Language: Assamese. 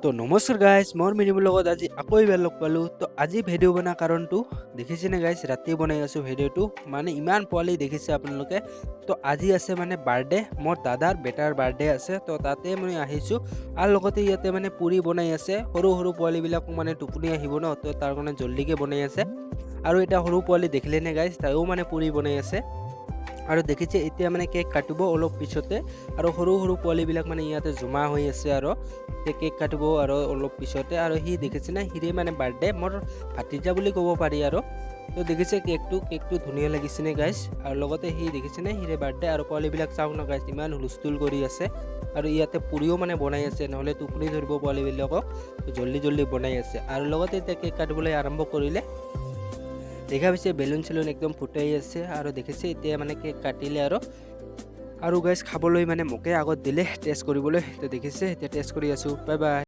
তো নমস্কাৰ গাইজ, মোৰ মিনিমৰ লগত আজি আকৌ এবাৰ লগ পালোঁ। তো আজি ভিডিঅ' বনোৱাৰ কাৰণটো দেখিছেনে গাইজ, ৰাতি বনাই আছোঁ ভিডিঅ'টো। মানে ইমান পোৱালি দেখিছে আপোনালোকে। তো আজি আছে মানে বাৰ্থডে, মোৰ দাদাৰ বেটাৰ বাৰ্থডে আছে। তো তাতে মই আহিছোঁ আৰু লগতে ইয়াতে মানে পুৰি বনাই আছে। সৰু সৰু পোৱালিবিলাকো মানে টোপনি আহিব ন, তো তাৰ কাৰণে জল্দিকৈ বনাই আছে। আৰু এটা সৰু পোৱালি দেখিলেনে গাইজ, তাইও মানে পুৰি বনাই আছে। আৰু দেখিছে এতিয়া মানে কেক কাটিব অলপ পিছতে, আৰু সৰু সৰু পোৱালিবিলাক মানে ইয়াতে জমা হৈ আছে আৰু কেক কাটিব আৰু অলপ পিছতে। আৰু সি দেখিছেনে, সিৰে মানে বাৰ্থডে, মোৰ ভাতিজা বুলি ক'ব পাৰি আৰু। তো দেখিছে কেকটো ধুনীয়া লাগিছেনে গাইজ। আৰু লগতে সি দেখিছেনে সিৰে বাৰ্থডে, আৰু পোৱালিবিলাক চাওক ন গাইজ, ইমান হুলস্থুল কৰি আছে। আৰু ইয়াতে পুৰিও মানে বনাই আছে, নহ'লে টোপনি ধৰিব পোৱালিবিলাকক, জল্দি বনাই আছে। আৰু লগতে এতিয়া কেক কাটিবলৈ আৰম্ভ কৰিলে। দেখা পাইছে বেলুন চেলুন একদম ফুটাই আছে। আৰু দেখিছে এতিয়া মানে কেক কাটিলে আৰু গাইজ খাবলৈ মানে মোকে আগত দিলে টেষ্ট কৰিবলৈ। তো দেখিছে এতিয়া টেষ্ট কৰি আছোঁ। Bye bye.